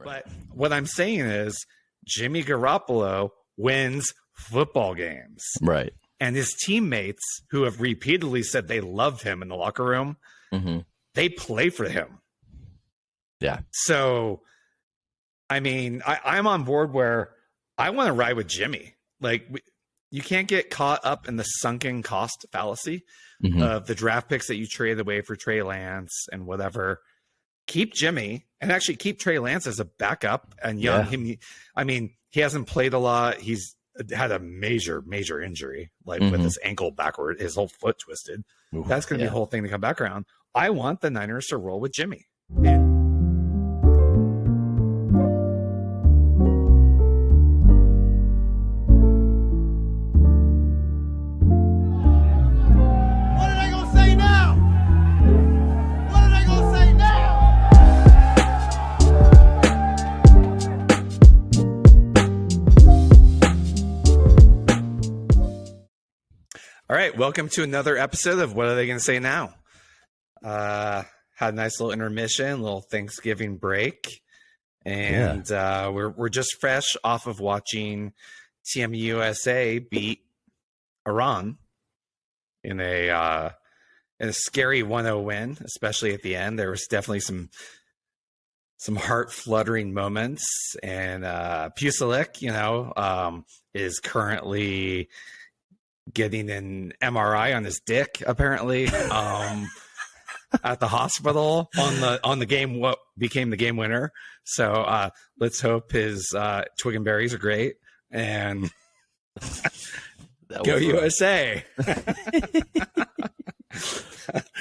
But what I'm saying is Jimmy Garoppolo wins football games. Right. And his teammates, who have repeatedly said they love him in the locker room, they play for him. Yeah. So, I mean, I'm on board where I want to ride with Jimmy. Like, you can't get caught up in the sunken cost fallacy of the draft picks that you traded away for Trey Lance and whatever. Keep Jimmy and actually keep Trey Lance as a backup and young. Yeah. I mean, he hasn't played a lot. He's had a major injury, like with his ankle backward, his whole foot twisted. Ooh, that's going to be a whole thing to come back around. I want the Niners to roll with Jimmy. All right, welcome to another episode of What Are They Going to Say Now? Had a nice little intermission, little Thanksgiving break, and we're just fresh off of watching Team USA beat Iran in a scary 1-0 win, especially at the end. There was definitely some heart-fluttering moments, and Pusilik, is currently getting an MRI on his dick, apparently, at the hospital on the game, what became the game winner. So let's hope his twig and berries are great, and go USA.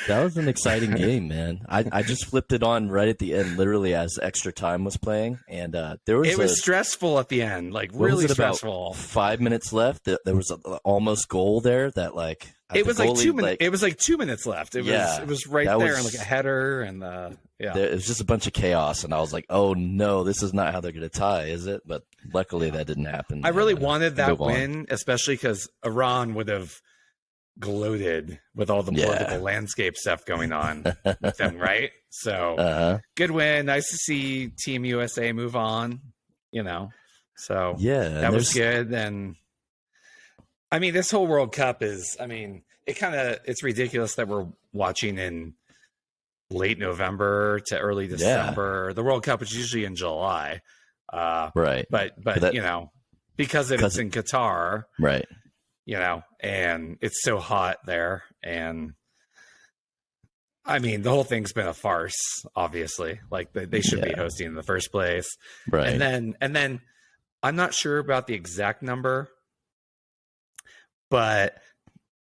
That was an exciting game, man. I just flipped it on right at the end, literally as extra time was playing, and it was stressful at the end, like really stressful. About 5 minutes left. There was an almost goal there that it was like 2 minutes. It was like 2 minutes left. It was right there, and like a header, and it was just a bunch of chaos, and I was like, oh no, this is not how they're going to tie, is it? But luckily that didn't happen. I really wanted that win, especially because Iran would have gloated with all the political landscape stuff going on with them, right? So good win. Nice to see Team USA move on, so that was good. And I mean, this whole World Cup is, it's ridiculous that we're watching in late November to early December. The World Cup is usually in July, right? But because it's in Qatar, right? And it's so hot there. And I mean, the whole thing's been a farce, obviously. Like they should be hosting in the first place. Right. And then I'm not sure about the exact number, but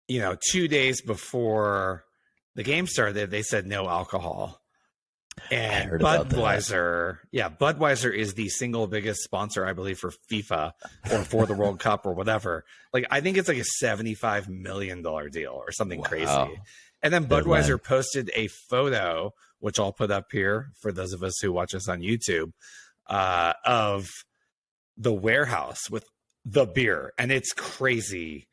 2 days before the game started, they said no alcohol. And Budweiser is the single biggest sponsor, I believe, for FIFA or for the World Cup or whatever. Like, I think it's like a $75 million deal or something crazy. And then Budweiser posted a photo, which I'll put up here for those of us who watch us on YouTube, of the warehouse with the beer. And it's crazy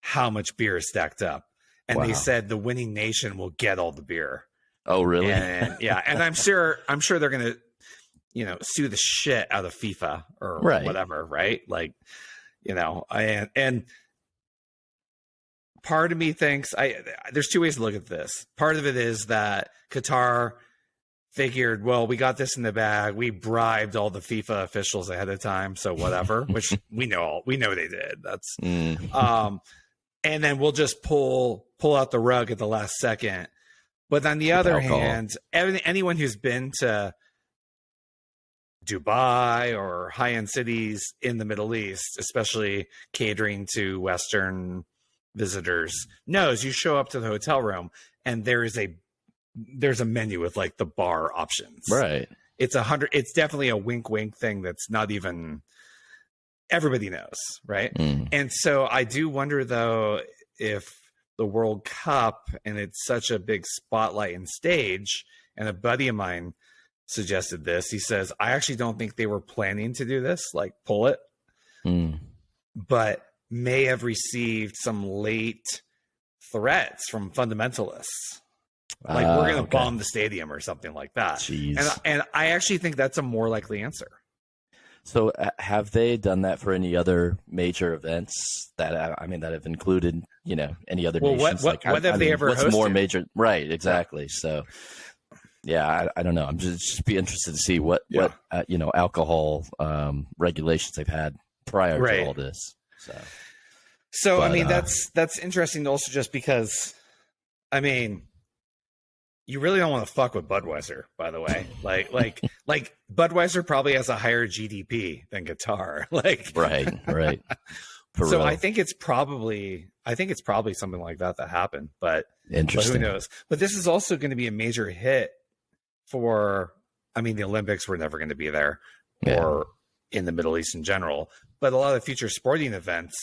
how much beer is stacked up. And they said the winning nation will get all the beer. Oh, really? And, and I'm sure they're gonna, sue the shit out of FIFA or whatever, right? Like, and part of me thinks there's two ways to look at this. Part of it is that Qatar figured, well, we got this in the bag. We bribed all the FIFA officials ahead of time, so whatever. Which we know they did. That's and then we'll just pull out the rug at the last second. But on the other hand, anyone who's been to Dubai or high-end cities in the Middle East, especially catering to Western visitors, knows you show up to the hotel room and there's a menu with like the bar options. Right. It's definitely a wink thing that's not even everybody knows, right? And so I do wonder though if the World Cup, and it's such a big spotlight and stage. And a buddy of mine suggested this. He says, I actually don't think they were planning to do this, like pull it, but may have received some late threats from fundamentalists. Like we're going to bomb the stadium or something like that. Jeez. And I actually think that's a more likely answer. So have they done that for any other major events that have included, any other nations? What have they ever hosted? What's more major? Right, exactly. So, yeah, I don't know. I'm just be interested to see what alcohol regulations they've had prior to all this. So I mean, that's interesting also just because, I mean, you really don't want to fuck with Budweiser, by the way. Like Budweiser probably has a higher GDP than Qatar. Right. So real. I think it's probably something like that happened. But who knows? But this is also going to be a major hit for. I mean, the Olympics were never going to be there, or in the Middle East in general. But a lot of future sporting events,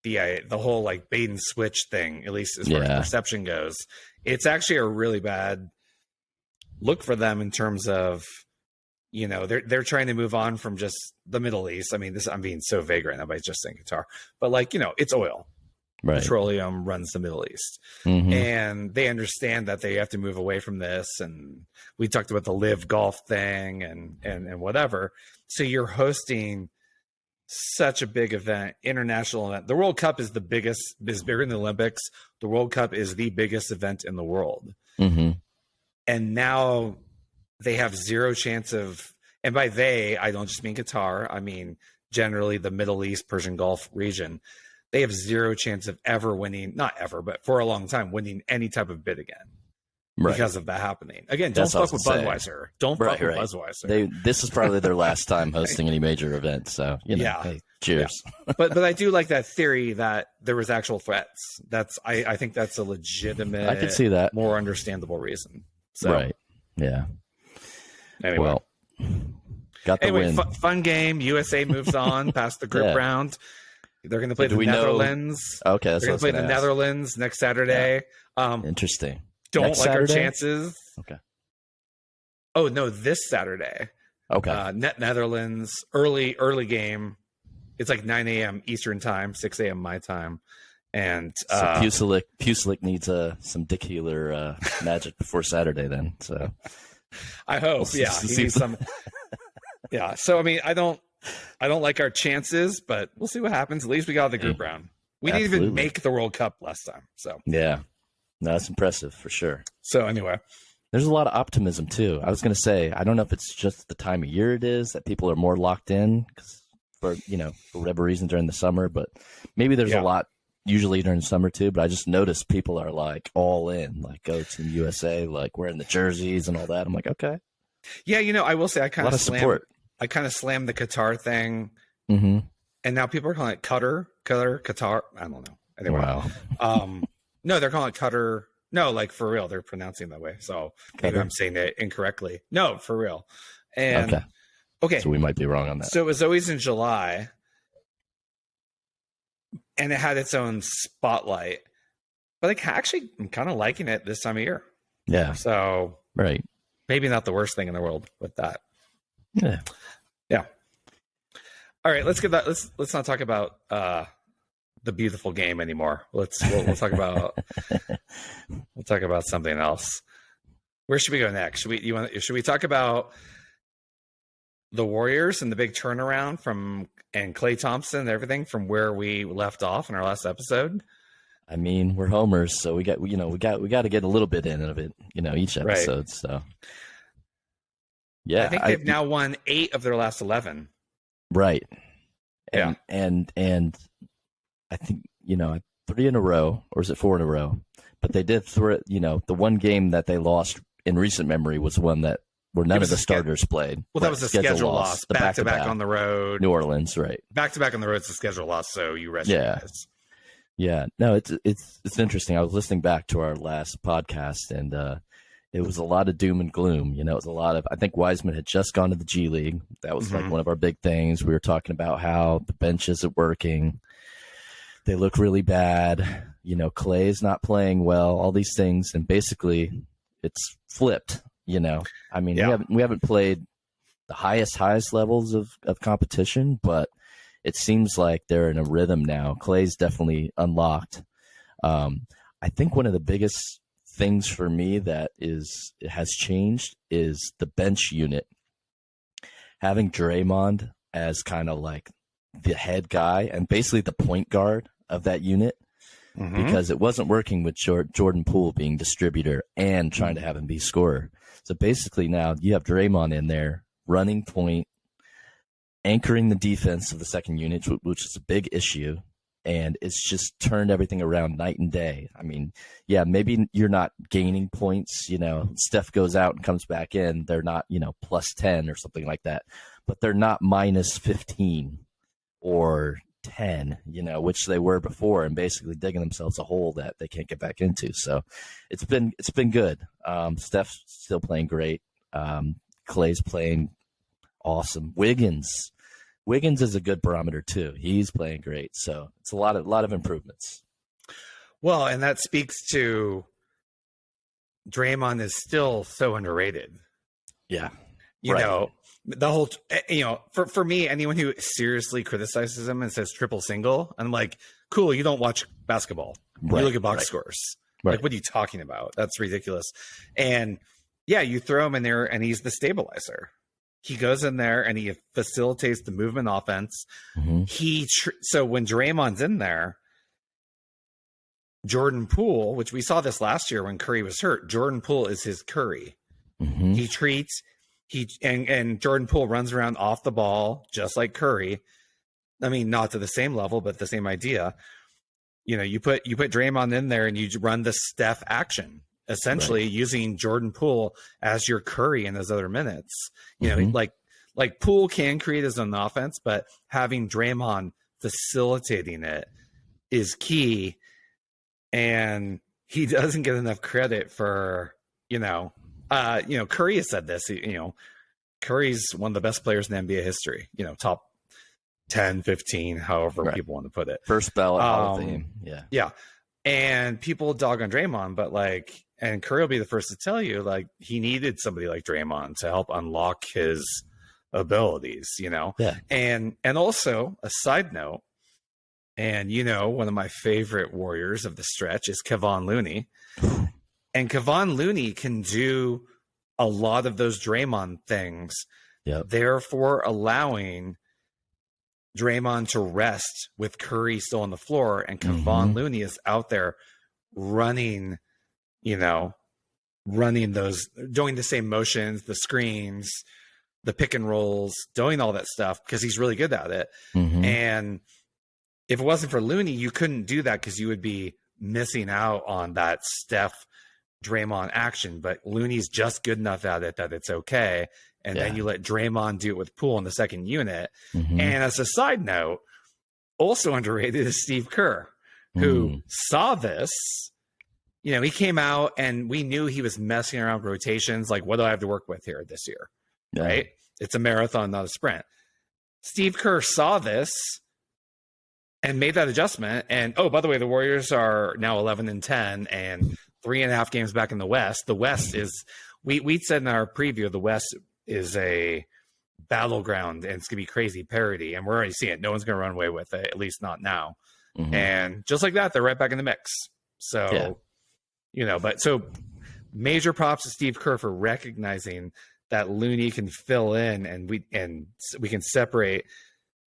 the whole like bait and switch thing, at least as far as perception goes, it's actually a really bad look for them in terms of, they're trying to move on from just the Middle East. I mean, I'm being so vague right now by just saying Qatar, but it's oil. Right. Petroleum runs the Middle East. Mm-hmm. And they understand that they have to move away from this. And we talked about the live golf thing and whatever. So you're hosting such a big event, international event. The World Cup is bigger than the Olympics. The World Cup is the biggest event in the world. Mm-hmm. And now they have zero chance of, and by they, I don't just mean Qatar. I mean, generally the Middle East, Persian Gulf region. They have zero chance of ever winning, not ever, but for a long time, winning any type of bid again. Right. Because of that happening. Again, don't fuck with Budweiser. Don't fuck with Budweiser. This is probably their last time hosting any major event. So, hey, cheers. Yeah. But I do like that theory that there was actual threats. I think that's a legitimate, I can see that, more understandable reason. So, right. Yeah. Anyway. Well, got the win. Fun game. USA moves on past the group round. They're going to play the Netherlands. Okay. They're going to play the Netherlands next Saturday. Yeah. Interesting. Don't next like Saturday? Our chances. Okay. Oh no, this Saturday. Okay. Netherlands early game. It's like 9 a.m. Eastern time, 6 a.m. my time, and so Puslik needs some Dick Healer magic before Saturday. Then, so I hope. He needs some. Yeah. So I mean, I don't like our chances, but we'll see what happens. At least we got the group round. We didn't even make the World Cup last time. So yeah. No, that's impressive for sure. So anyway, there's a lot of optimism too. I was going to say, I don't know if it's just the time of year it is that people are more locked in for whatever reason during the summer, but maybe there's a lot usually during the summer too. But I just noticed people are like all in, like go to the USA, like wearing the jerseys and all that. I'm like, okay. Yeah. I will say I kind of slammed the Qatar thing. Mm-hmm. And now people are calling it Qatar. I don't know. Anyway. Wow. No, they're calling it Qatar. No, like for real, they're pronouncing that way. So maybe I'm saying it incorrectly. No, for real. And okay. So we might be wrong on that. So it was always in July, and it had its own spotlight. But actually, I'm kind of liking it this time of year. Yeah. So right. Maybe not the worst thing in the world with that. Yeah. Yeah. All right, let's get that. Let's not talk about the beautiful game anymore. We'll talk about something else. Where should we go next? Should we talk about the Warriors and the big turnaround and Klay Thompson and everything from where we left off in our last episode? I mean, we're homers, so we got to get a little bit in of it, each episode. Right. So yeah, I think they've now won 8 of their last 11. Right. And I think, 3 in a row, or is it 4 in a row? But they did throw, the one game that they lost in recent memory was one where none of the starters played. Well, that was a schedule loss. Back-to-back on the road. New Orleans, right. Back-to-back on the road is a schedule loss, so you rest your guys. Yeah. No, it's interesting. I was listening back to our last podcast, and it was a lot of doom and gloom. It was a lot of, I think Wiseman had just gone to the G League. That was like one of our big things. We were talking about how the bench isn't working. They look really bad. Klay is not playing well, all these things. And basically it's flipped, I mean, we haven't played the highest levels of competition, but it seems like they're in a rhythm now. Klay's definitely unlocked. I think one of the biggest things for me that has changed is the bench unit. Having Draymond as kind of like the head guy and basically the point guard of that unit, because it wasn't working with Jordan Poole being distributor and trying to have him be scorer. So basically now you have Draymond in there running point, anchoring the defense of the second unit, which is a big issue. And it's just turned everything around night and day. I mean, yeah, maybe you're not gaining points. Steph goes out and comes back in. They're not, plus 10 or something like that. But they're not minus 15 or 10, which they were before, and basically digging themselves a hole that they can't get back into. So it's been good. Steph's still playing great. Klay's playing awesome. Wiggins is a good barometer too. He's playing great. So it's a lot of improvements. Well, and that speaks to Draymond is still so underrated. Yeah. The whole, for me, anyone who seriously criticizes him and says triple single, I'm like, cool, you don't watch basketball. You look at box scores. Like, what are you talking about? That's ridiculous. And yeah, you throw him in there and he's the stabilizer. He goes in there and he facilitates the movement offense. So when Draymond's in there, Jordan Poole, which we saw this last year when Curry was hurt, Jordan Poole is his Curry. He treats and Jordan Poole runs around off the ball just like Curry. I mean, not to the same level, but the same idea. You put Draymond in there and you run the Steph action, essentially using Jordan Poole as your Curry in those other minutes. Like Poole can create his own offense, but having Draymond facilitating it is key. And he doesn't get enough credit for, Curry has said this, Curry's one of the best players in NBA history, top 10, 15, however people want to put it. First ballot Hall of Fame. Yeah. Yeah. And people dog on Draymond, but and Curry will be the first to tell you, he needed somebody like Draymond to help unlock his abilities, Yeah. And also a side note, and one of my favorite Warriors of the stretch is Kevon Looney. And Kevon Looney can do a lot of those Draymond things, therefore allowing Draymond to rest with Curry still on the floor, and Kevon Looney is out there running those, doing the same motions, the screens, the pick and rolls, doing all that stuff because he's really good at it. And if it wasn't for Looney, you couldn't do that because you would be missing out on that Steph Draymond action. But Looney's just good enough at it that it's okay. And then you let Draymond do it with Poole in the second unit. And as a side note, also underrated is Steve Kerr, who saw this. He came out and we knew he was messing around with rotations. Like, what do I have to work with here this year? Right? It's a marathon, not a sprint. Steve Kerr saw this and made that adjustment. And, oh, by the way, the Warriors are now 11-10 and 3.5 games back in the West. The West is, we said in our preview, the West is a battleground and it's going to be crazy parity. And we're already seeing it. No one's going to run away with it, at least not now. And just like that, they're right back in the mix. So, so major props to Steve Kerr for recognizing that Looney can fill in and we can separate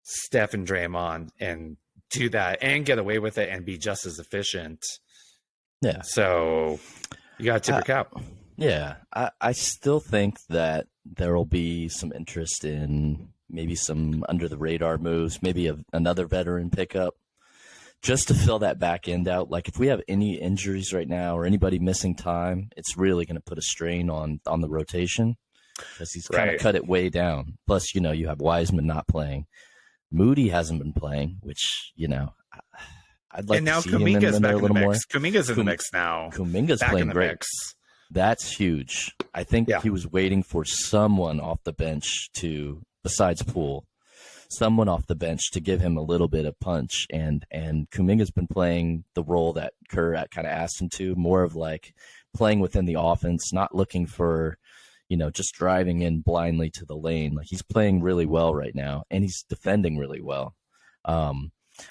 Steph and Draymond and do that and get away with it and be just as efficient. Yeah. So you got to tip your cap. Yeah. I still think that there will be some interest in maybe some under the radar moves, maybe another veteran pickup just to fill that back end out. Like if we have any injuries right now or anybody missing time, it's really going to put a strain on the rotation because he's kind of cut it way down. Plus, you have Wiseman not playing. Moody hasn't been playing, which, I'd like to see him in there a little more. Kuminga's in the mix now. Kuminga's playing great. Mix. That's huge. I think he was waiting for someone off the bench besides Poole, someone off the bench to give him a little bit of punch. And Kuminga's been playing the role that Kerr kind of asked him to, more of like playing within the offense, not looking for, just driving in blindly to the lane. Like he's playing really well right now and he's defending really well. But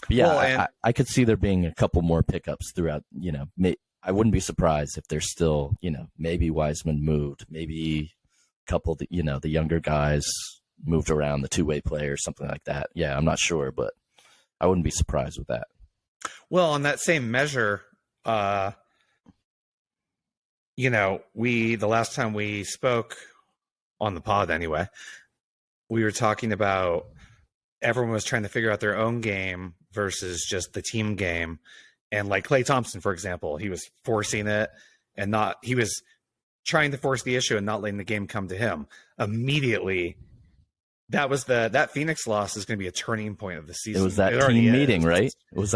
yeah, I could see there being a couple more pickups throughout, I wouldn't be surprised if there's still, maybe Wiseman moved, maybe a couple of the younger guys moved around, the two-way player, something like that. Yeah, I'm not sure, but I wouldn't be surprised with that. Well, on that same measure, the last time we spoke on the pod anyway, we were talking about everyone was trying to figure out their own game versus just the team game. And like Klay Thompson, for example, he was forcing it and he was trying to force the issue and not letting the game come to him. Immediately, that Phoenix loss is going to be a turning point of the season. It was that team meeting, right? It was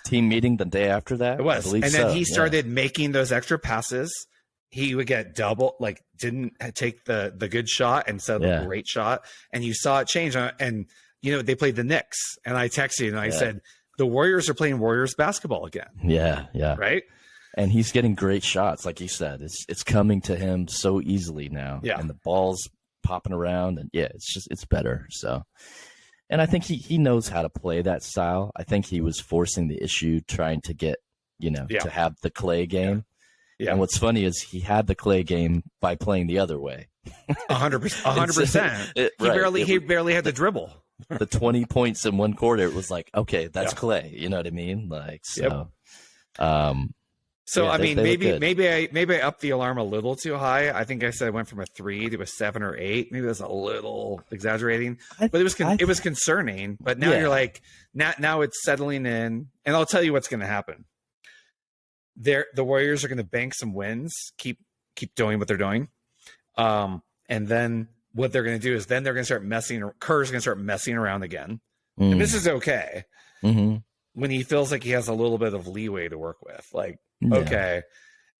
team meeting the day after that? It was. And then he started making those extra passes. He would get double, like didn't take the good shot and set up a great shot. And you saw it change. And, they played the Knicks. And I texted you and I said, the Warriors are playing Warriors basketball again. Yeah, yeah. Right? And he's getting great shots, like you said. It's coming to him so easily now. Yeah. And the ball's popping around. And, it's better. So, and I think he knows how to play that style. I think he was forcing the issue, trying to get, to have the Klay game. Yeah. And what's funny is he had the Klay game by playing the other way. 100%. He barely had to dribble. The 20 points in one quarter, it was like, okay, that's Klay. You know what I mean? Like, so. Yep. Maybe I upped the alarm a little too high. I think I said I went from a 3 to a 7 or 8. Maybe that's a little exaggerating, but it was concerning. But now you're like, now it's settling in, and I'll tell you what's going to happen. The Warriors are going to bank some wins, keep doing what they're doing, and then what they're going to do is then they're going to start Kerr's going to start messing around again, and this is okay when he feels like he has a little bit of leeway to work with. Like, okay,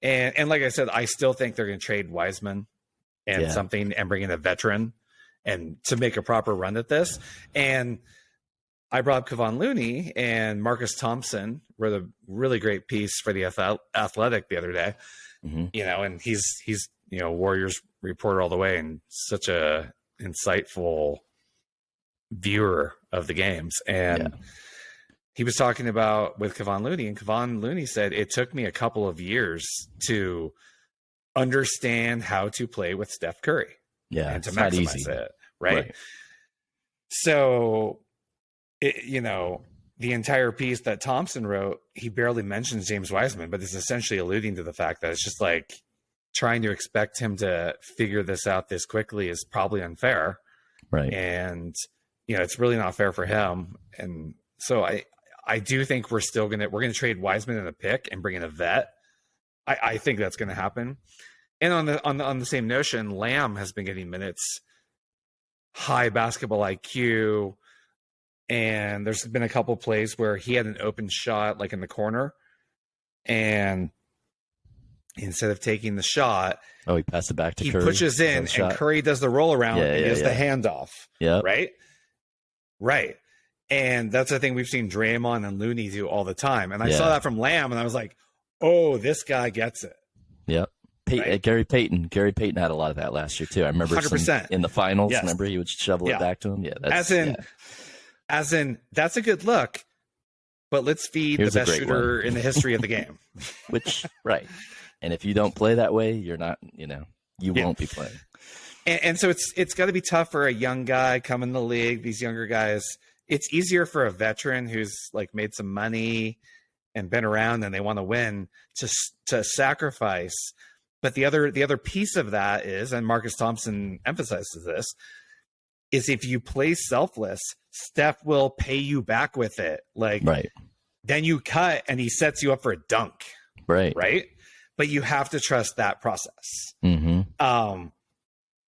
and like I said, I still think they're going to trade Wiseman and something and bring in a veteran and to make a proper run at this. And I brought up Kevon Looney and Marcus Thompson wrote a really great piece for the Athletic the other day, and he's Warriors reporter all the way and such a insightful viewer of the games. And he was talking about with Kevon Looney, and Kevon Looney said, it took me a couple of years to understand how to play with Steph Curry and to maximize it. Right. So, the entire piece that Thompson wrote, he barely mentions James Wiseman, but it's essentially alluding to the fact that it's just like trying to expect him to figure this out this quickly is probably unfair. Right. And, it's really not fair for him. And so I do think we're going to trade Wiseman in a pick and bring in a vet. I think that's going to happen. And on the same notion, Lamb has been getting minutes, high basketball IQ. And there's been a couple plays where he had an open shot, like in the corner, and instead of taking the shot, he passed it back to Curry. He pushes in, and Curry does the roll around and gives the handoff. Yeah, right. And that's the thing we've seen Draymond and Looney do all the time. And I saw that from Lamb, and I was like, "Oh, this guy gets it." Yep. Gary Payton had a lot of that last year too. I remember 100% in the finals. Yes. Remember he would shovel it back to him. Yeah, As in, that's a good look, but let's feed the best shooter in the history of the game. Right. And if you don't play that way, you're not, you won't be playing. And so it's got to be tough for a young guy coming in the league. These younger guys, it's easier for a veteran who's like made some money and been around and they want to win to sacrifice. But the other piece of that is, and Marcus Thompson emphasizes this, is if you play selfless, Steph will pay you back with it. Like, then you cut and he sets you up for a dunk. Right. But you have to trust that process. Mm-hmm.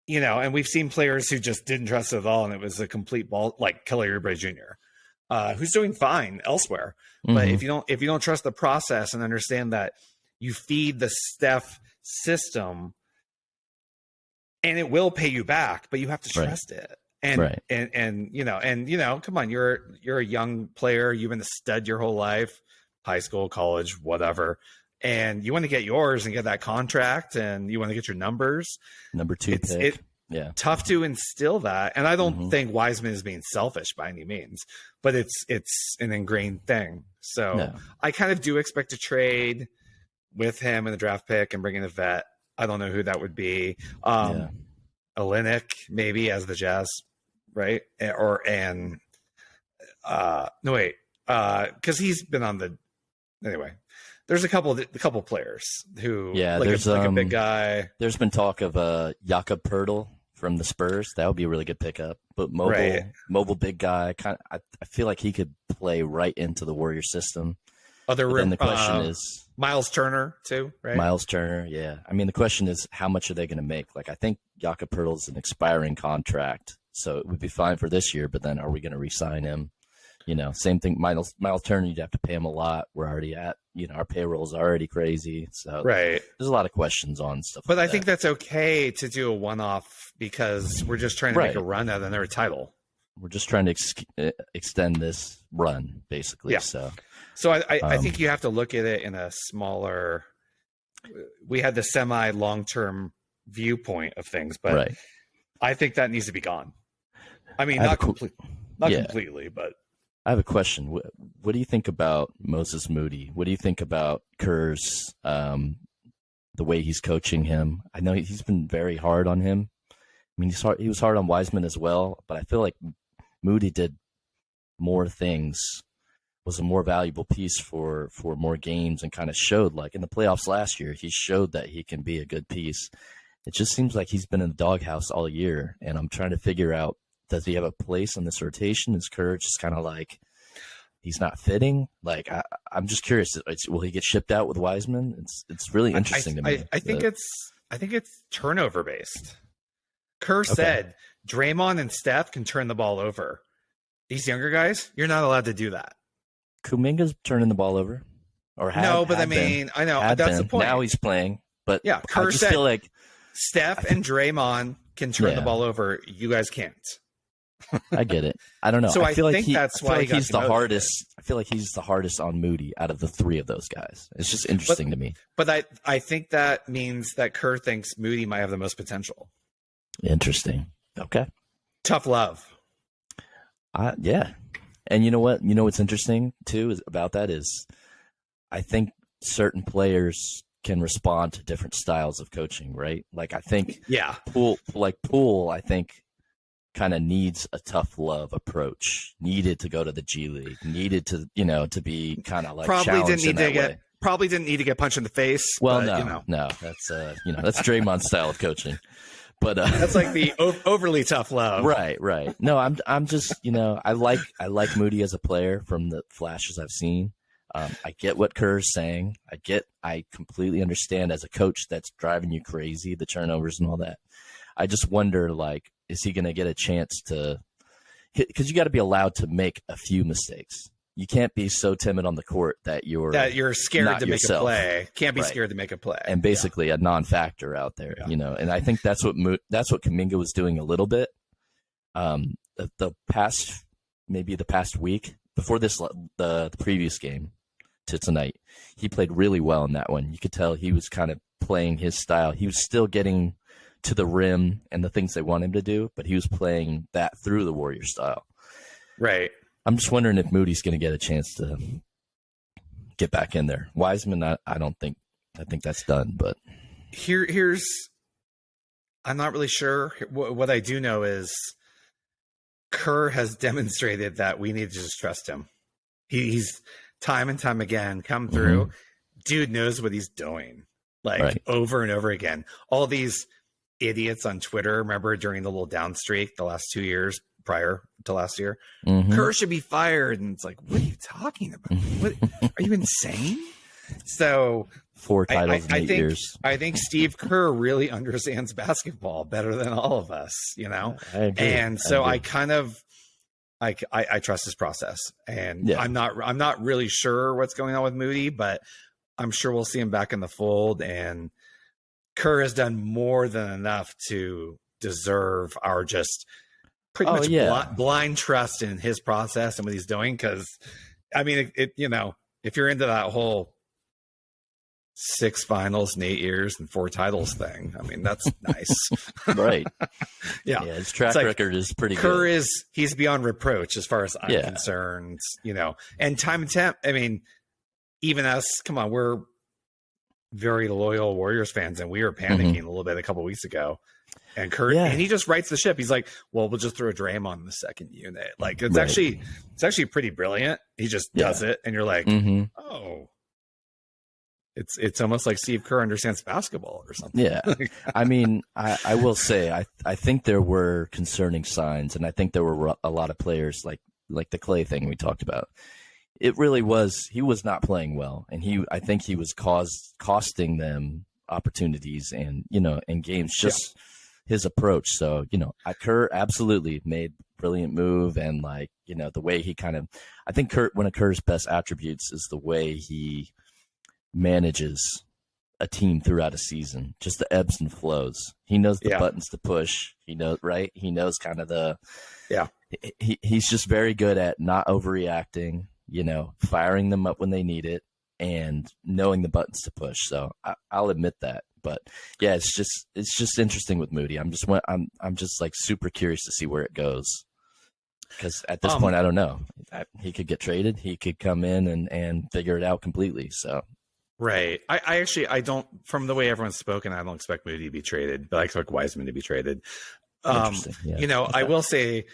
And we've seen players who just didn't trust it at all. And it was a complete ball, like Kelly Oubre Jr., who's doing fine elsewhere. Mm-hmm. But if you don't trust the process and understand that you feed the Steph system and it will pay you back, but you have to trust it. And come on, you're a young player. You've been a stud your whole life, high school, college, whatever. And you want to get yours and get that contract and you want to get your numbers. Number 2 pick. Tough to instill that. And I don't think Wiseman is being selfish by any means, but it's an ingrained thing. So I kind of do expect to trade with him in the draft pick and bringing a vet. I don't know who that would be. Olynyk maybe as the Jazz, right? No wait, because he's been on the anyway. There's a couple players who there's like a big guy. There's been talk of Jakob Poeltl from the Spurs. That would be a really good pickup. But mobile big guy. I feel like he could play right into the Warrior system. Then the question is Miles Turner too, right? Miles Turner, yeah. I mean, the question is how much are they going to make? Like, I think Jakob Poeltl is an expiring contract, so it would be fine for this year. But then, are we going to re-sign him? Same thing. Miles Turner, you'd have to pay him a lot. We're already at, our payroll is already crazy. So there's a lot of questions on stuff. But I think that's okay to do a one-off because we're just trying to make a run at another title. We're just trying to extend this run, basically. Yeah. So I think you have to look at it in a smaller. We had the long-term viewpoint of things, but I think that needs to be gone. I mean, not completely, but. I have a question. What do you think about Moses Moody? What do you think about Kerr's, the way he's coaching him? I know he's been very hard on him. I mean, he was hard on Wiseman as well, but I feel like Moody did more things, was a more valuable piece for more games, and kind of showed, like in the playoffs last year, he showed that he can be a good piece. It just seems like he's been in the doghouse all year, and I'm trying to figure out, does he have a place on this rotation? Is Kerr just kind of like he's not fitting? Like I'm just curious. Will he get shipped out with Wiseman? It's really interesting to me. I think it's turnover based. Kerr said Draymond and Steph can turn the ball over. These younger guys, you're not allowed to do that. Kuminga's turning the ball over, I know that's the point. Now he's playing, but Kerr said feel like Steph and Draymond can turn the ball over. You guys can't. I get it. I don't know. So I feel like he's the hardest. I feel like he's the hardest on Moody out of the three of those guys. It's just interesting to me. But I think that means that Kerr thinks Moody might have the most potential. Interesting. Okay. Tough love. Yeah. And you know what? You know what's interesting too about that is, I think certain players can respond to different styles of coaching, right? Like I think, Poole, I think, kind of needs a tough love approach. Needed to go to the G League. Needed to, to be kind of like probably didn't need to get punched in the face. Well, no, that's that's Draymond's style of coaching. But that's like the overly tough love. Right. No, I'm just, I like Moody as a player from the flashes I've seen. I get what Kerr's saying. I completely understand as a coach that's driving you crazy, the turnovers and all that. I just wonder, like, is he going to get a chance to – because you got to be allowed to make a few mistakes. You can't be so timid on the court that you're scared to make yourself. A play. Can't be scared to make a play. And basically a non-factor out there, And I think that's what Kuminga was doing a little bit. The past week before the previous game to tonight, he played really well in that one. You could tell he was kind of playing his style. He was still getting to the rim and the things they want him to do, but he was playing that through the Warrior style. Right. I'm just wondering if Moody's going to get a chance to get back in there. Wiseman, I don't think. I think that's done. But here's, I'm not really sure. What I do know is Kerr has demonstrated that we need to just trust him. He's time and time again come through. Dude knows what he's doing, over and over again. All these idiots on Twitter, remember during the little down streak the last 2 years prior to last year, Kerr should be fired. And it's like, what are you talking about? What are you insane? So 4 titles in 8 years. I think Steve Kerr really understands basketball better than all of us, I agree. And so I kind of I trust his process. And I'm not really sure what's going on with Moody, but I'm sure we'll see him back in the fold. And Kerr has done more than enough to deserve our just pretty much blind trust in his process and what he's doing. Because, I mean, if you're into that whole 6 finals in 8 years and 4 titles thing, I mean, that's nice. Right. Yeah. His track record is pretty Kerr good. He's beyond reproach as far as I'm concerned, and time and temp. I mean, even us, come on, we're very loyal Warriors fans, and we were panicking a little bit a couple weeks ago. And Kurt, Yeah. and he just writes the ship. He's like, "Well, we'll just throw Draymond in the second unit." Like it's actually pretty brilliant. He just does it, and you're like, "Oh, it's almost like Steve Kerr understands basketball or something." Yeah, I mean, I will say I think there were concerning signs, and I think there were a lot of players like the Klay thing we talked about. It really was. He was not playing well, and I think he was costing them opportunities and in games. Just his approach. So Kerr absolutely made brilliant move, and the way he I think one of Kerr's best attributes is the way he manages a team throughout a season, just the ebbs and flows. He knows the buttons to push. He knows He knows kind of he's just very good at not overreacting. Firing them up when they need it and knowing the buttons to push. So I'll admit that. But yeah, it's just interesting with Moody. I'm just like super curious to see where it goes, because at this point I don't know. He could get traded. He could come in and figure it out completely. So right, I don't. From the way everyone's spoken, I don't expect Moody to be traded, but I expect Wiseman to be traded. Interesting. Yeah. I will say,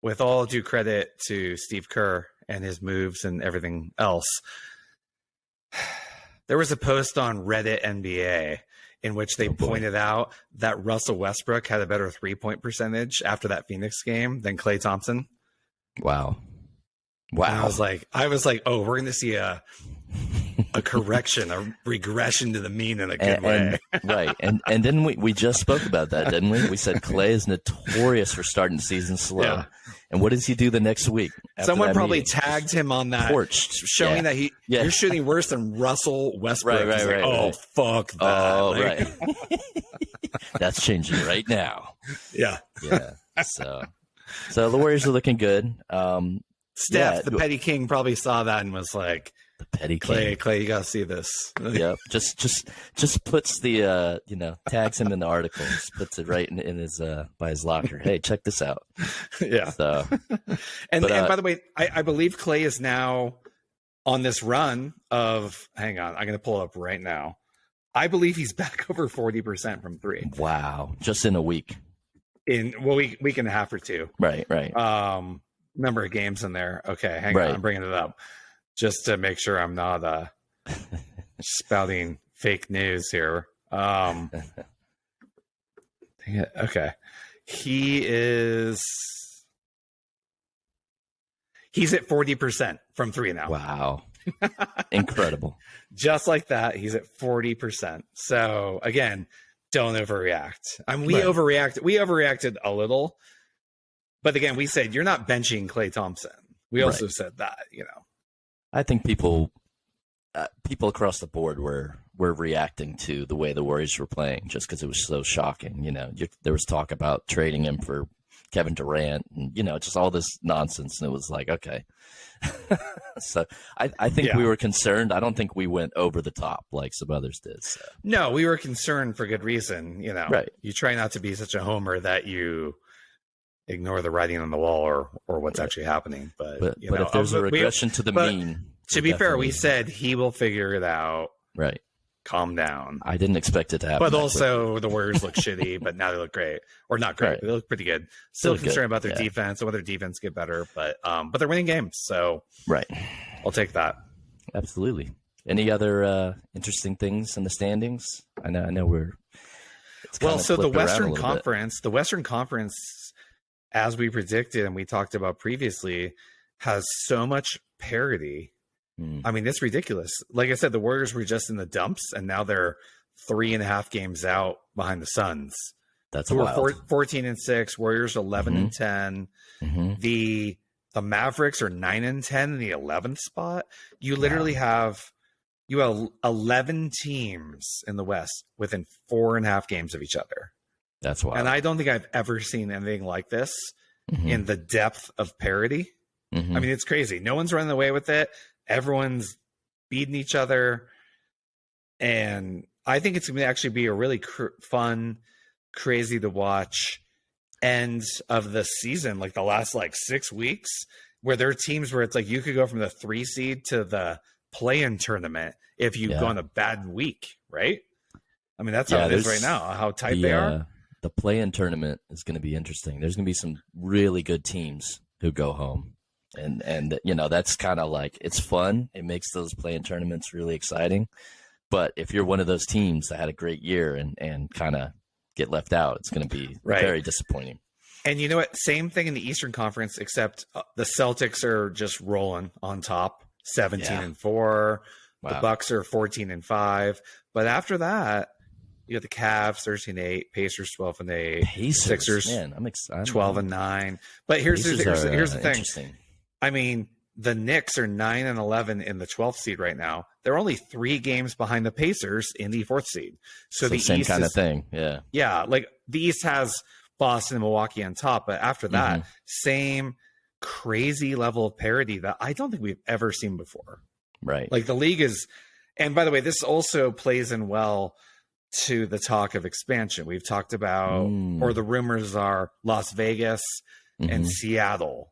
with all due credit to Steve Kerr and his moves and everything else, there was a post on Reddit NBA in which they pointed out that Russell Westbrook had a better 3-point percentage after that Phoenix game than Klay Thompson. Wow. And I was like, oh, we're going to see a correction, a regression to the mean in a good way. Right. And then we just spoke about that, didn't we? We said Klay is notorious for starting the season slow. Yeah. And what does he do the next week? Someone probably tagged him on that, showing that you're shooting worse than Russell Westbrook. Right. Oh, fuck that. Oh, right. That's changing right now. Yeah. Yeah. So the Warriors are looking good. Steph, the Petty King, probably saw that and was like, the Petty King. Clay, you gotta see this. Yep. Just puts the tags him in the article. Just puts it right in his by his locker. Hey, check this out. Yeah. So and by the way, I believe Clay is now on this run of, hang on, I'm gonna pull it up right now. I believe he's back over 40% from three. Wow. Just in a week. Week and a half or two. Right. Number of games in there. Okay, hang on, I'm bringing it up just to make sure I'm not spouting fake news here. Okay, he's at 40% from three now. Wow. Incredible. Just like that, he's at 40%. So again, don't overreact. I mean, we overreacted a little. But again, we said you're not benching Klay Thompson. We also said that, I think people across the board were reacting to the way the Warriors were playing just because it was so shocking. There was talk about trading him for Kevin Durant and, just all this nonsense. And it was like, okay. So I think we were concerned. I don't think we went over the top like some others did. So. No, we were concerned for good reason. Right. You try not to be such a homer that you ignore the writing on the wall or what's actually happening. But if there's a regression to the mean, to be fair, we said he will figure it out. Right. Calm down. I didn't expect it to happen. But also the Warriors look shitty, but now they look great. Or not great, but they look pretty good. Still concerned about their defense and whether defense get better, but they're winning games. So I'll take that. Absolutely. Any other interesting things in the standings? I know we're so the Western Conference, as we predicted and we talked about previously, has so much parity. I mean, it's ridiculous. Like I said, the Warriors were just in the dumps, and now they're 3.5 games out behind the Suns. That's who wild. are 14-6. Warriors 11-10. The Mavericks are 9-10 in the 11th spot. You literally have 11 teams in the West within 4.5 games of each other. That's wild. And I don't think I've ever seen anything like this in the depth of parity. I mean, it's crazy. No one's running away with it. Everyone's beating each other. And I think it's going to actually be a really fun, crazy to watch end of the season, like the last 6 weeks, where there are teams where it's like you could go from the 3 seed to the play-in tournament if you go on a bad week, right? I mean, that's how it is right now, how tight they are. The play-in tournament is going to be interesting. There's going to be some really good teams who go home. And that's kind of like, it's fun. It makes those play-in tournaments really exciting. But if you're one of those teams that had a great year and kind of get left out, it's going to be very disappointing. And you know what? Same thing in the Eastern Conference, except the Celtics are just rolling on top, 17-4. Wow. The Bucks are 14-5. But after that, you got the Cavs 13-8, Pacers 12-8, Sixers 12-9. But here's the thing. I mean, the Knicks are 9-11 in the 12th seed right now. They're only 3 games behind the Pacers in the 4th seed. So the same East kind of thing. Yeah. Yeah. Like the East has Boston and Milwaukee on top, but after that, same crazy level of parity that I don't think we've ever seen before. Right. Like the league is, and by the way, this also plays in well to the talk of expansion. We've talked about, or the rumors are Las Vegas and Seattle.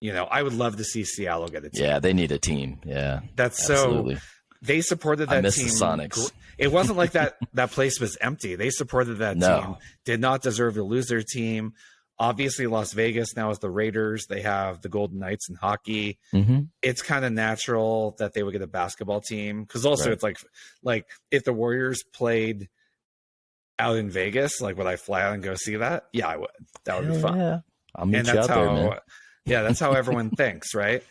You know, I would love to see Seattle get a team. Yeah, they need a team. Yeah. That's absolutely. So they supported that team. The Sonics. It wasn't like that place was empty. They supported that team. Did not deserve to lose their team. Obviously, Las Vegas now is the Raiders. They have the Golden Knights in hockey. It's kind of natural that they would get a basketball team, because also it's like if the Warriors played out in Vegas, like would I fly out and go see that? Yeah, I would. That would be fun. Yeah, I'll meet you out there, man. Yeah, that's how everyone thinks, right?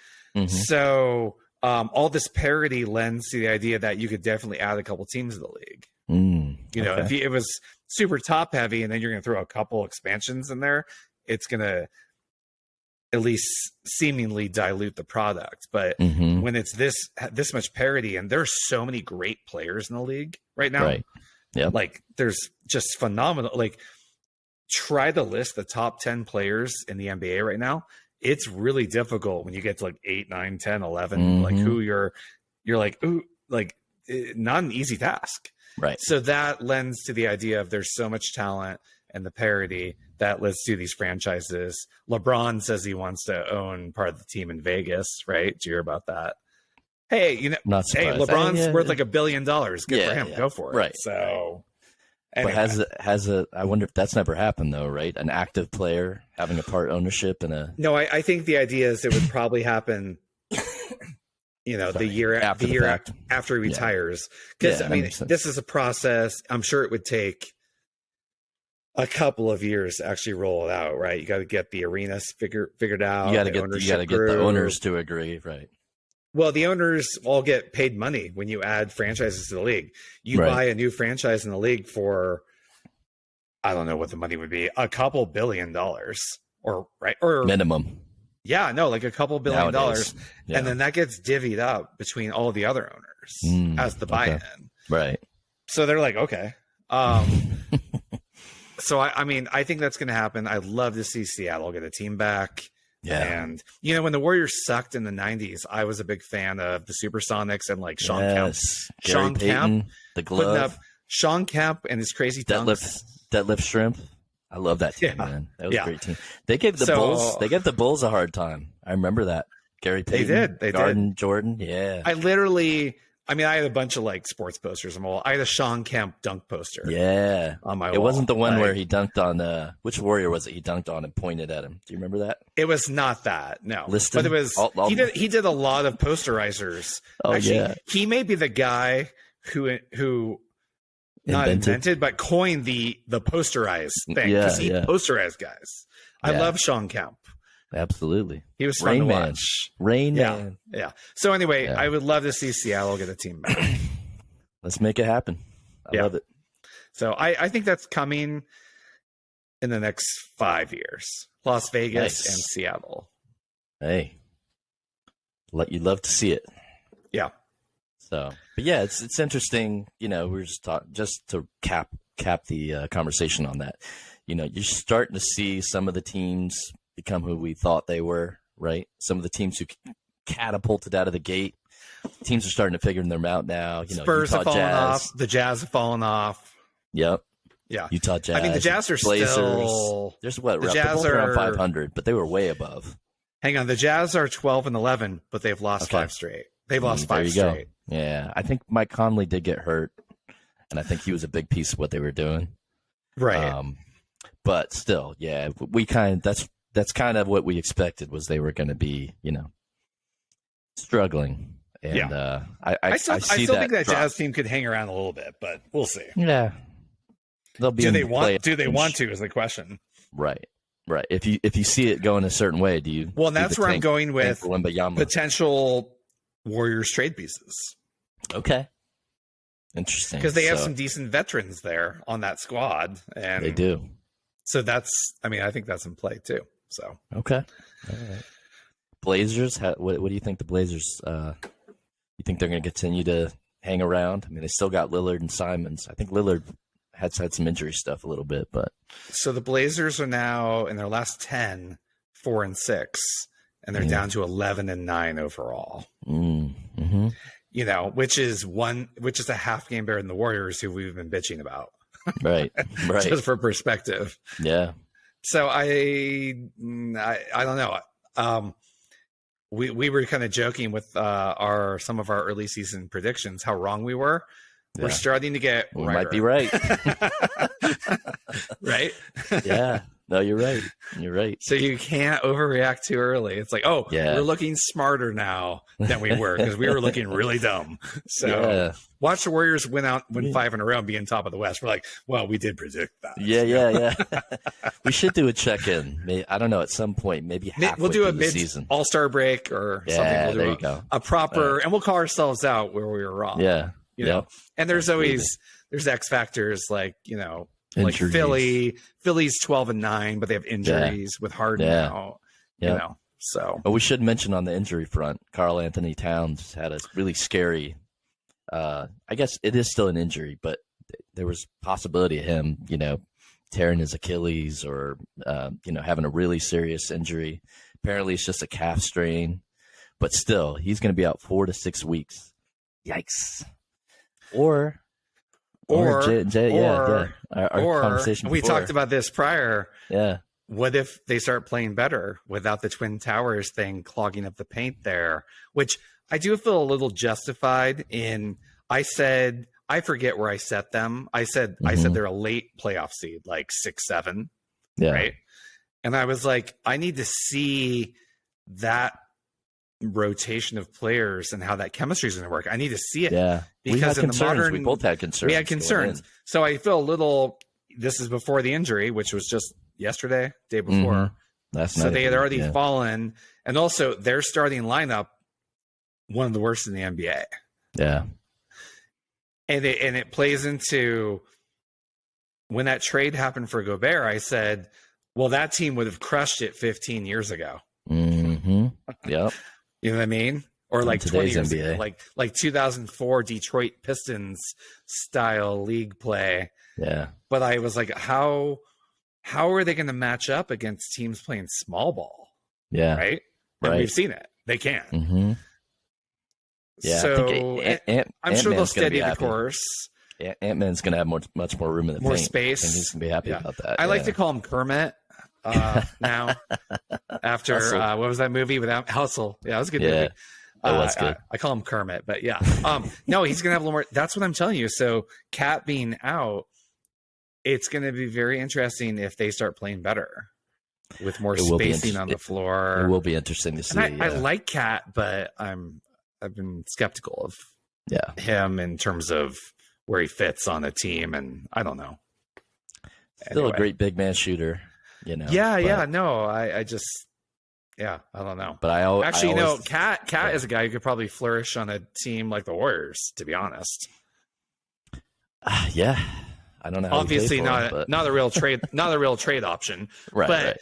So all this parity lends to the idea that you could definitely add a couple teams to the league. You know, if it was super top heavy and then you're going to throw a couple expansions in there, it's going to at least seemingly dilute the product. But when it's this much parity, and there's so many great players in the league right now, like there's just phenomenal. Like, try to list the top 10 players in the NBA right now. It's really difficult when you get to like 8, 9, 10, 11, like who you're like, ooh, like not an easy task. Right. So that lends to the idea of there's so much talent and the parity that leads to these franchises. LeBron says he wants to own part of the team in Vegas, right? Did you hear about that? Hey, you know, LeBron's worth like $1 billion. Good for him. Go for it. Right. So, anyway. But I wonder if that's never happened though, right? An active player having a part ownership and a. No, I think the idea is it would probably happen. You know, the year after he retires, because I mean, this is a process. I'm sure it would take a couple of years to actually roll it out, right? You got to get the arenas figured out. You got to get the owners to agree, right? Well, the owners all get paid money when you add franchises to the league. You buy a new franchise in the league for, I don't know what the money would be, a couple $1 billion, or minimum. Yeah, no, like a couple $1 billion. Yeah. And then that gets divvied up between all the other owners as the buy-in. Right. So they're like, okay. So, I mean, I think that's going to happen. I'd love to see Seattle get a team back. Yeah. And, you know, when the Warriors sucked in the 90s, I was a big fan of the Supersonics and like Sean Kemp. Sean Kemp, the glove. Sean Kemp and his crazy deadlift shrimp. I love that team, man. That was a great team. They gave the Bulls a hard time. I remember that. Gary Payton. They did. Jordan. Yeah. I had a bunch of like sports posters. I had a Sean Kemp dunk poster. Yeah. On my wall. It wasn't the one where he dunked on which Warrior was it he dunked on and pointed at him? Do you remember that? It was not that. No. Liston? But it was he did a lot of posterizers. Oh, actually, yeah. He may be the guy who not invented, but coined the posterized thing, because he posterized guys. I love Sean Kemp. Absolutely. He was fun to watch. Rain Man. Yeah. So anyway, I would love to see Seattle get a team back. Let's make it happen. I love it. So I think that's coming in the next 5 years. Las Vegas and Seattle. Hey. You'd love to see it. Yeah. So, but yeah, it's interesting. You know, we're just to cap the conversation on that. You know, you're starting to see some of the teams become who we thought they were, right? Some of the teams who catapulted out of the gate. Teams are starting to figure them out now. You know, Spurs have fallen off. The Jazz have fallen off. Yep. Yeah. Utah Jazz. I mean, the Jazz are Blazers. Still. There's the Jazz are around 500, but they were way above. Hang on, the Jazz are 12-11, but they've lost 5 straight. They've lost 5 straight. Go. Yeah, I think Mike Conley did get hurt, and I think he was a big piece of what they were doing. Right. But still, yeah, that's kind of what we expected, was they were going to be, struggling. And I still think that Jazz team could hang around a little bit, but we'll see. Yeah, they'll be. Do they want to? Is the question. Right. If you see it going a certain way, do you? Well, that's where I'm going with potential Warriors trade pieces. Okay. Interesting. Because they have some decent veterans there on that squad, and they do. So I think that's in play too. So okay. All right. Blazers. What do you think the Blazers? You think they're going to continue to hang around? I mean, they still got Lillard and Simons. I think Lillard had some injury stuff a little bit, but so the Blazers are now in their last 10, 4-6, and they're down to 11-9 overall. Mm-hmm. Which is a half game better than the Warriors, who we've been bitching about. Right. Just for perspective. Yeah. So I don't know. We were kind of joking with some of our early season predictions, how wrong we were. Yeah. We're starting to get we might be right. Right? Yeah. No, you're right. You're right. So you can't overreact too early. It's like, we're looking smarter now than we were, because we were looking really dumb. So watch the Warriors win 5 in a row and be on top of the West. We're like, well, we did predict that. Yeah. We should do a check-in. I don't know, at some point, maybe halfway we'll do a mid-season All-Star break or something. We'll do you go. A proper, and we'll call ourselves out where we were wrong. Yeah. You know, and there's X factors like, like injuries. Philly's 12-9, but they have injuries with Harden now. So we should mention on the injury front, Karl Anthony Towns had a really scary. I guess it is still an injury, but there was possibility of him, tearing his Achilles or having a really serious injury. Apparently, it's just a calf strain, but still, he's going to be out 4 to 6 weeks. Yikes! Or our conversation we talked about this prior. Yeah. What if they start playing better without the Twin Towers thing clogging up the paint there? Which I do feel a little justified in. I forget where I set them. I said they're a late playoff seed, like 6-7. Yeah. Right. And I was like, I need to see that rotation of players and how that chemistry is going to work. I need to see it. Yeah. Because we both had concerns. We had concerns. So I feel a little, this is before the injury, which was just yesterday, day before. So they had already fallen. And also their starting lineup, one of the worst in the NBA. Yeah. And it plays into when that trade happened for Gobert, I said, well, that team would have crushed it 15 years ago. Mm-hmm. Yep. You know what I mean? Or like 20 years NBA. ago, like 2004 Detroit Pistons style league play. Yeah. But I was like, how are they going to match up against teams playing small ball? Yeah. Right. And we've seen it. They can't. Mm-hmm. Yeah. So I'm sure they'll steady the course. Ant-Man's going to have much more room in the more paint. space. I think he's going to be happy about that. I like to call him Kermit. Now, after what was that movie without Hustle? Yeah, it was a good movie. It was good. I call him Kermit, but yeah. No, he's gonna have a little more. That's what I'm telling you. So, Cat being out, it's gonna be very interesting if they start playing better with more spacing on the floor. It will be interesting to see. I like Cat, but I've been skeptical of him in terms of where he fits on a team, and I don't know. Still a great big man shooter. No, I just, I don't know. But Cat is a guy who could probably flourish on a team like the Warriors, to be honest. Yeah, I don't know. Obviously, not a real trade option, right? But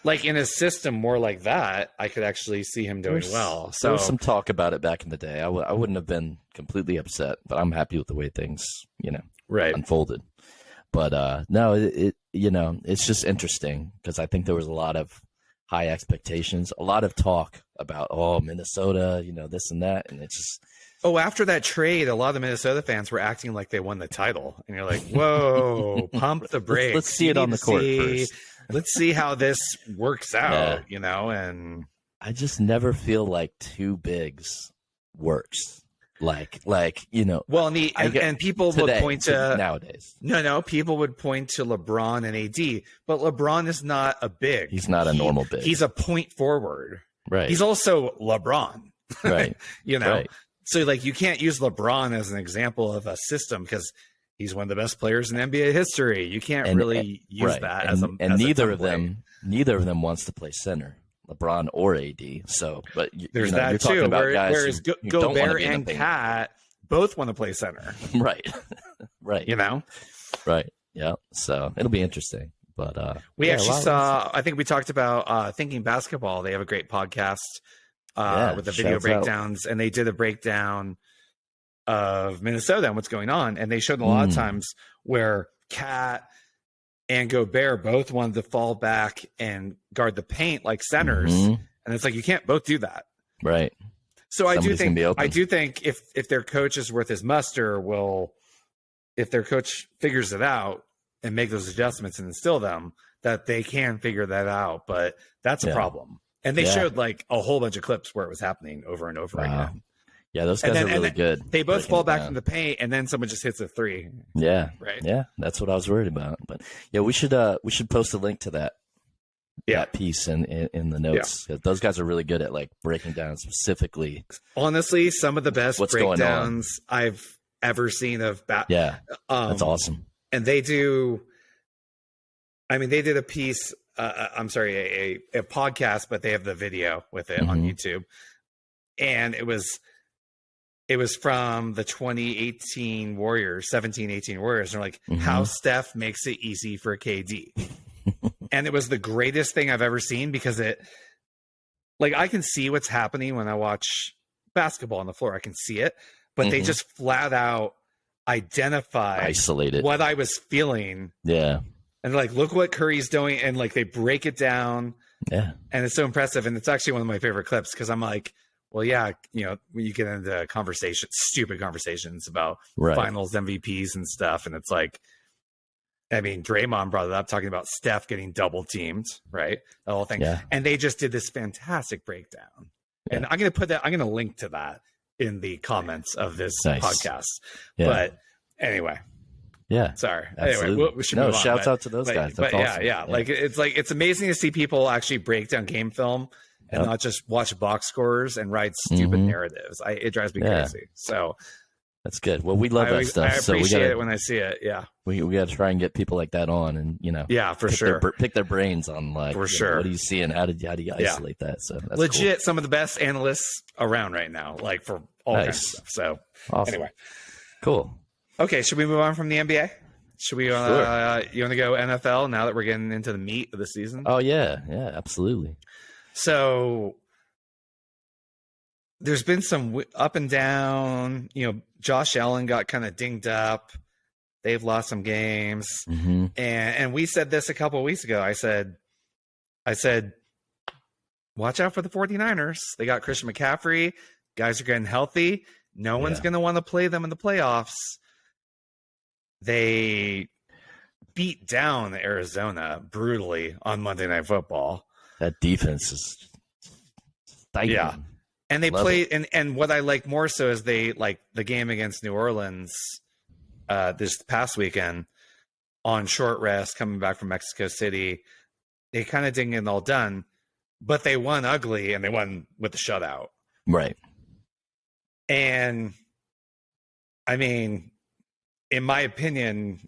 like in a system more like that, I could actually see him doing well. So there was some talk about it back in the day. I wouldn't have been completely upset, but I'm happy with the way things, unfolded. But no, it's just interesting because I think there was a lot of high expectations, a lot of talk about, Minnesota, this and that. And it's just. After that trade, a lot of the Minnesota fans were acting like they won the title. And you're like, whoa, pump the brakes. Let's see it on the court first. Let's see how this works out, and. I just never feel like two bigs works. Like Well, and people would point to nowadays. No, people would point to LeBron and AD, but LeBron is not a big. He's not a normal big. He's a point forward. Right. He's also LeBron. Right. Right. So like you can't use LeBron as an example of a system because he's one of the best players in NBA history. You can't use that as a neither of them wants to play center, LeBron or AD. So, but there's that you're talking too. about guys whereas who Gobert and Cat both want to play center. Right. Right. Right. Yeah. So it'll be interesting. But we actually saw. I think we talked about Thinking Basketball. They have a great podcast with the video breakdowns, and they did a breakdown of Minnesota and what's going on, and they showed a lot of times where Cat and Gobert both wanted to fall back and guard the paint like centers, and it's like you can't both do that, right? So I do think if their coach is worth his muster, if their coach figures it out and make those adjustments and instill them, that they can figure that out, but that's a problem. And they showed like a whole bunch of clips where it was happening over and over again. Yeah, those guys are really good. They both fall back from the paint, and then someone just hits a three. Yeah, right. Yeah, that's what I was worried about. But yeah, we should post a link to that piece in the notes. Yeah. Those guys are really good at like breaking down specifically. Honestly, some of the best breakdowns I've ever seen of Yeah, that's awesome. And they do. I mean, they did a piece. I'm sorry, a podcast, but they have the video with it on YouTube, and it was from the 2018 Warriors, 17-18 Warriors. And they're like, how Steph makes it easy for KD. And it was the greatest thing I've ever seen because I can see what's happening when I watch basketball on the floor. I can see it, but they just flat out isolated what I was feeling. Yeah. And like, look what Curry's doing. And like, they break it down. Yeah. And it's so impressive. And it's actually one of my favorite clips because I'm like, well, yeah, when you get into stupid conversations about finals MVPs and stuff. And it's like, I mean, Draymond brought it up talking about Steph getting double teamed, right? The whole thing. Yeah. And they just did this fantastic breakdown. Yeah. And I'm going to link to that in the comments of this podcast. Yeah. But anyway. Yeah. Sorry. Absolutely. Anyway, we should move on. Shouts out to those guys. That's awesome. Yeah. Like it's amazing to see people actually break down game film and not just watch box scores and write stupid narratives. It drives me crazy. So that's good. Well, we love that stuff. I appreciate it when I see it. Yeah. We got to try and get people like that on, and yeah, for sure, pick their brains on like for sure. What do you see and how do you isolate that? So that's legit, cool. Some of the best analysts around right now, like for all kinds of stuff. So awesome. Anyway, cool. Okay, should we move on from the NBA? Should we? Sure. You want to go NFL now that we're getting into the meat of the season? Oh yeah, absolutely. So there's been some up and down. Josh Allen got kind of dinged up. They've lost some games, and we said this a couple of weeks ago. I said, watch out for the 49ers. They got Christian McCaffrey. Guys are getting healthy. No one's going to want to play them in the playoffs. They beat down Arizona brutally on Monday Night Football. That defense is staggering. Yeah. And they played, and what I like more so is they like the game against New Orleans this past weekend on short rest, coming back from Mexico City. They kind of didn't get it all done, but they won ugly and they won with the shutout. Right. And I mean, in my opinion,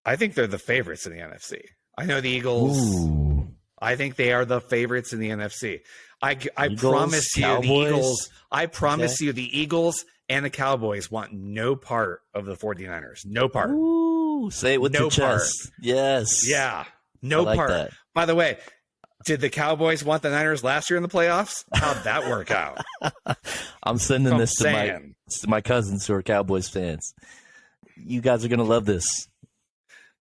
I think they're the favorites in the NFC. I know the Eagles. Ooh. I think they are the favorites in the NFC. I promise you, Cowboys? the Eagles. I promise you, the Eagles and the Cowboys want no part of the 49ers. No part. Ooh, say it with your chest. Yes. Yeah. No part. That. By the way, did the Cowboys want the Niners last year in the playoffs? How'd that work out? I'm sending this to my cousins who are Cowboys fans. You guys are going to love this.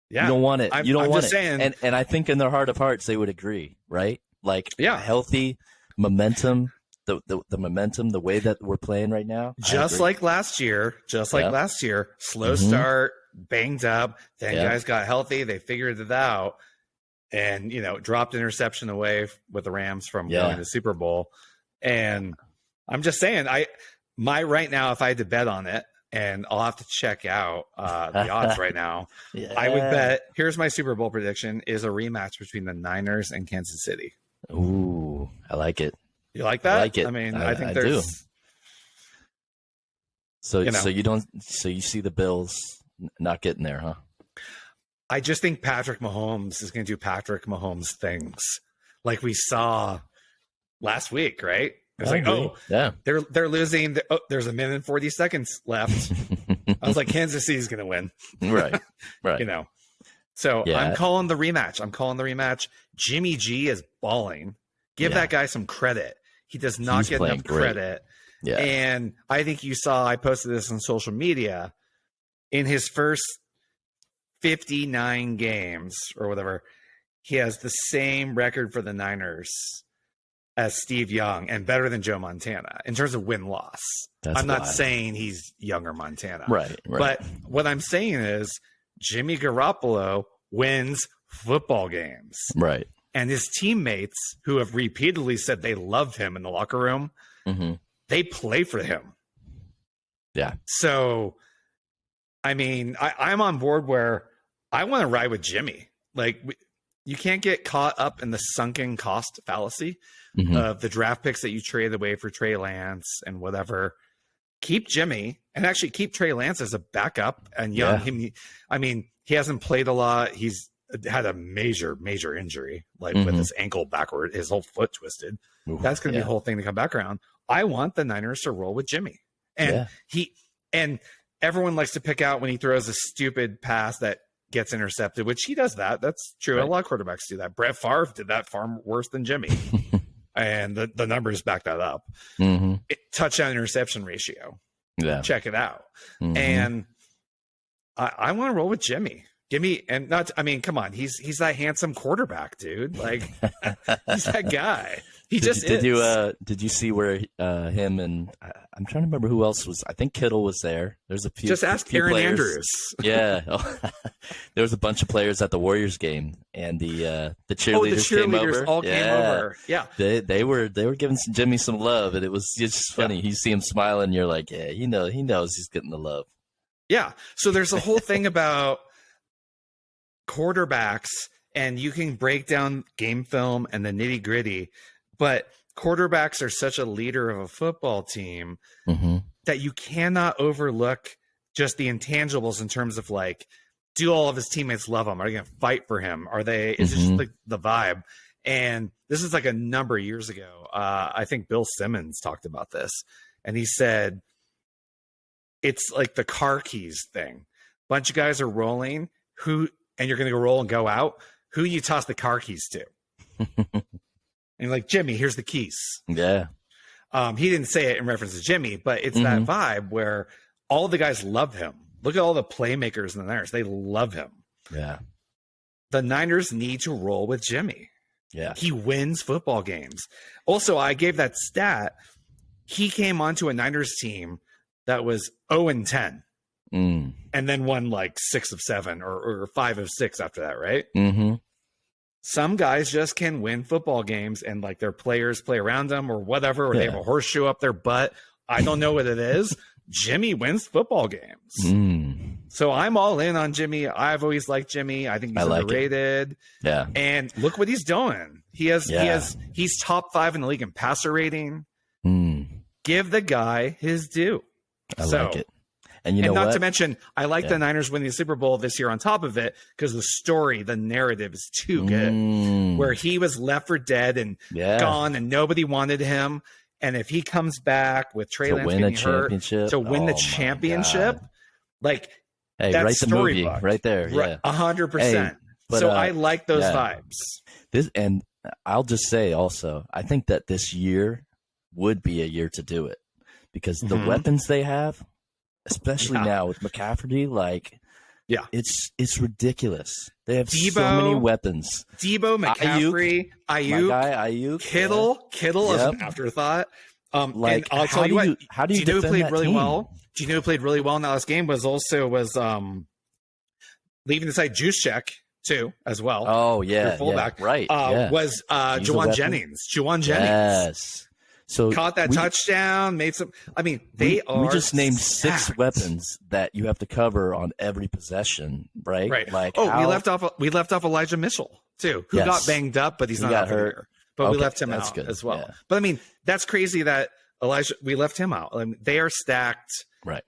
Yeah. You don't want it. You don't want it. Saying. And I think in their heart of hearts, they would agree, right? Like, healthy momentum, the momentum, the way that we're playing right now. Just like last year, slow start, banged up. Then guys got healthy. They figured it out. And, dropped interception away with the Rams from going to the Super Bowl. And I'm just saying, right now, if I had to bet on it, and I'll have to check out the odds right now. Yeah. I would bet, here's my Super Bowl prediction, is a rematch between the Niners and Kansas City. Ooh, I like it. You like that? I like it. I mean, I think do. there's... So you see the Bills not getting there, huh? I just think Patrick Mahomes is going to do Patrick Mahomes things like we saw last week, right? It's like, they're losing. There's 1 minute and 40 seconds left. I was like, Kansas City's going to win. Right. So I'm calling the rematch. Jimmy G is balling. Give that guy some credit. He does not get enough credit. Yeah. And I think you saw, I posted this on social media, in his first 59 games or whatever, he has the same record for the Niners as Steve Young and better than Joe Montana in terms of win-loss. I'm not saying he's younger Montana. Right. But what I'm saying is Jimmy Garoppolo wins football games. Right. And his teammates, who have repeatedly said they love him in the locker room, they play for him. Yeah. So, I mean, I'm on board where I want to ride with Jimmy. Like, you can't get caught up in the sunken cost fallacy of the draft picks that you traded away for Trey Lance and whatever. Keep Jimmy and actually keep Trey Lance as a backup and young. I mean, he hasn't played a lot. He's had a major injury, like with his ankle backward, his whole foot twisted. That's going to be a whole thing to come back around. I want the Niners to roll with Jimmy. And and everyone likes to pick out when he throws a stupid pass that gets intercepted, which he does that. That's true. Right. A lot of quarterbacks do that. Brett Favre did that far worse than Jimmy. And the numbers back that up. Touchdown interception ratio. Yeah. Check it out. And I want to roll with Jimmy. Give me, and not, I mean, come on. He's that handsome quarterback, dude. Like, he's that guy. He just is. Did you see where him and I'm trying to remember who else was? I think Kittle was there. There's a few. Just ask Aaron Andrews. Yeah, there was a bunch of players at the Warriors game, and the cheerleaders came over. All came over. Yeah, they were giving Jimmy some love, and it was just funny. You see him smiling, and you're like, yeah, he knows he's getting the love. Yeah. So there's a whole thing about quarterbacks, and you can break down game film and the nitty gritty. But quarterbacks are such a leader of a football team that you cannot overlook just the intangibles in terms of, like, do all of his teammates love him? Are they going to fight for him? Is it just like the vibe? And this is like a number of years ago. I think Bill Simmons talked about this, and he said, it's like the car keys thing. Bunch of guys are rolling, and you're going to go roll and go out. Who you toss the car keys to? And like, Jimmy, here's the keys. Yeah. He didn't say it in reference to Jimmy, but it's that vibe where all the guys love him. Look at all the playmakers in the Niners. They love him. Yeah. The Niners need to roll with Jimmy. Yeah. He wins football games. Also, I gave that stat. He came onto a Niners team that was 0-10 and then won like 6 of 7 or 5 of 6 after that, right? Some guys just can win football games, and like their players play around them or whatever, or they have a horseshoe up their butt. I don't know what it is. Jimmy wins football games. So I'm all in on Jimmy. I've always liked Jimmy. I think he's underrated. Yeah. And look what he's doing. He's top 5 in the league in passer rating. Give the guy his due. I like it. And not to mention, I like the Niners winning the Super Bowl this year on top of it, because the story, the narrative is too good. Where he was left for dead and gone, and nobody wanted him. And if he comes back with Trey Lance getting hurt to win the championship, like, hey, that's write the movie right there. Yeah, 100%. So I like those vibes. And I'll just say also, I think that this year would be a year to do it, because the weapons they have, especially now with McCaffrey, like, it's ridiculous. They have so many weapons. Debo, McCaffrey, Ayuk, my guy, Ayuk, Kittle as an afterthought. Like, I'll tell you what. How do you know who defend played that really team? well? Do you know who played really well in that last game? Was leaving the side Juszczyk too as well. Oh yeah, fullback, right? Was Juwan Jennings? Juwan Jennings. Yes. So caught that touchdown, made some. I mean, we just named stacked. 6 weapons that you have to cover on every possession, right? Right. Like, we left off Elijah Mitchell too, who got banged up, but he's not out hurt. But we left him out as well. Yeah. But I mean, that's crazy that we left him out. I mean, they are stacked. Right.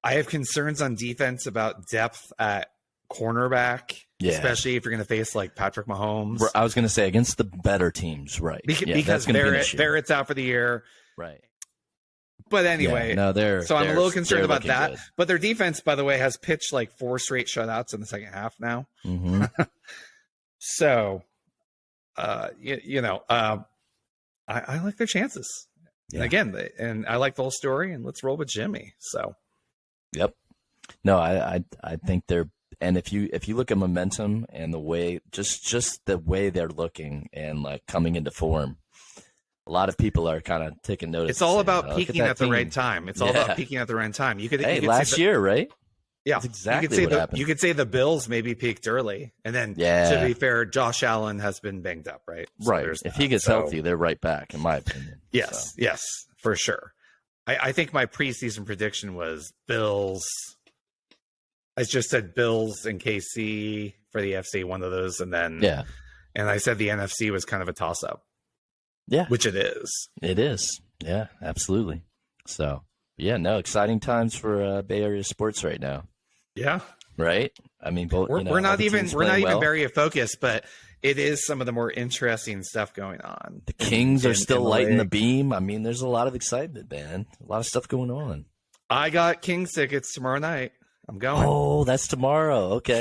I have concerns on defense about depth at cornerback, especially if you're going to face like Patrick Mahomes. I was going to say against the better teams, right? Because Barrett's out for the year. Right. But anyway, I'm a little concerned about that. Good. But their defense, by the way, has pitched like 4 straight shutouts in the second half now. Mm-hmm. So, I like their chances. Yeah. And again, and I like the whole story. And let's roll with Jimmy. So, yep. No, I think they're, and if you look at momentum and the way, just the way they're looking and like coming into form, a lot of people are kind of taking notice. It's all about peaking at the right time. It's all about peaking at the right time. You could last year, right? Yeah, that's exactly what happened. You could say the Bills maybe peaked early, and then to be fair, Josh Allen has been banged up, right? So right. If he gets healthy, they're right back, in my opinion. Yes, yes, for sure. I think my preseason prediction was Bills. I just said Bills and KC for the FC, one of those, and then and I said the NFC was kind of a toss-up. Yeah, which it is. It is. Yeah, absolutely. So exciting times for Bay Area sports right now. Yeah. Right. I mean, we're not even very focused, but it is some of the more interesting stuff going on. The Kings are still lighting the beam. I mean, there's a lot of excitement, man. A lot of stuff going on. I got Kings tickets tomorrow night. I'm going. Oh, that's tomorrow. Okay.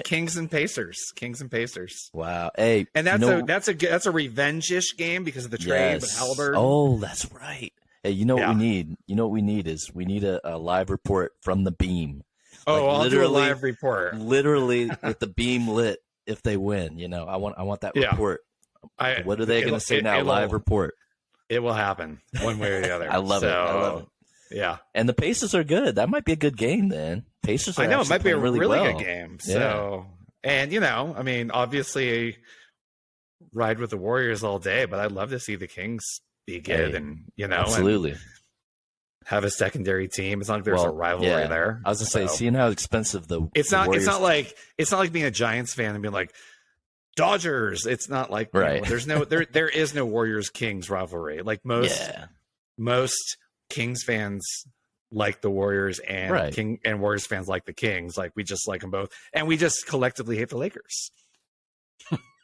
Kings and Pacers. Kings and Pacers. Wow. Hey, and that's a revenge-ish game because of the trade with Halliburton. Oh, that's right. Hey, you know what we need? You know what we need is a live report from the beam. Oh, I'll do a live report. Literally with the beam lit if they win. I want that report. What are they going to say now? Live report. It will happen one way or the other. I love it. Yeah. And the Pacers are good. That might be a good game then. Pacers are I know it might be a really well. good game. So, and I mean, obviously ride with the Warriors all day, but I'd love to see the Kings be good and, absolutely. And have a secondary team. It's not like there's a rivalry there. I was gonna say, seeing how expensive it's not like being a Giants fan and being like Dodgers. It's not like there's no there is no Warriors Kings rivalry. Like most Kings fans like the Warriors and and Warriors fans like the Kings. Like we just like them both, and we just collectively hate the Lakers.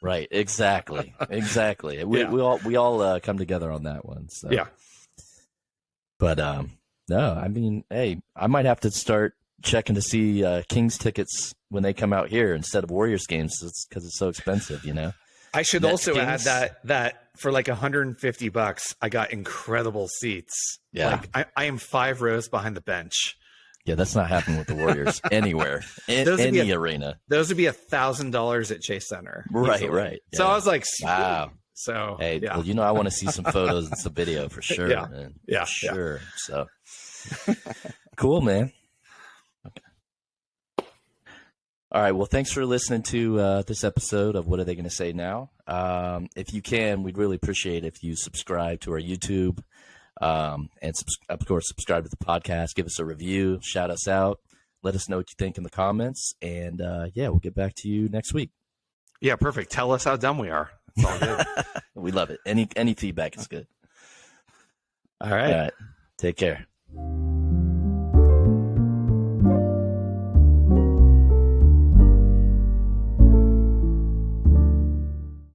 Right. Exactly. We all come together on that one. So. Yeah. But no, I mean, hey, I might have to start checking to see Kings tickets when they come out here instead of Warriors games because it's so expensive, I should also add that for like $150, I got incredible seats. Yeah, like I am 5 rows behind the bench. Yeah, that's not happening with the Warriors anywhere in any arena. Those would be $1,000 at Chase Center. Right, right. Yeah. So I was like, wow. So hey, well, I want to see some photos and some video for sure. Yeah, man. Yeah, sure. So cool, man. Okay. All right. Well, thanks for listening to this episode of What Are They Going to Say Now? If you can, we'd really appreciate if you subscribe to our YouTube and, of course, subscribe to the podcast. Give us a review. Shout us out. Let us know what you think in the comments. And, we'll get back to you next week. Yeah, perfect. Tell us how dumb we are. It's all good. We love it. Any feedback is good. All right. Take care.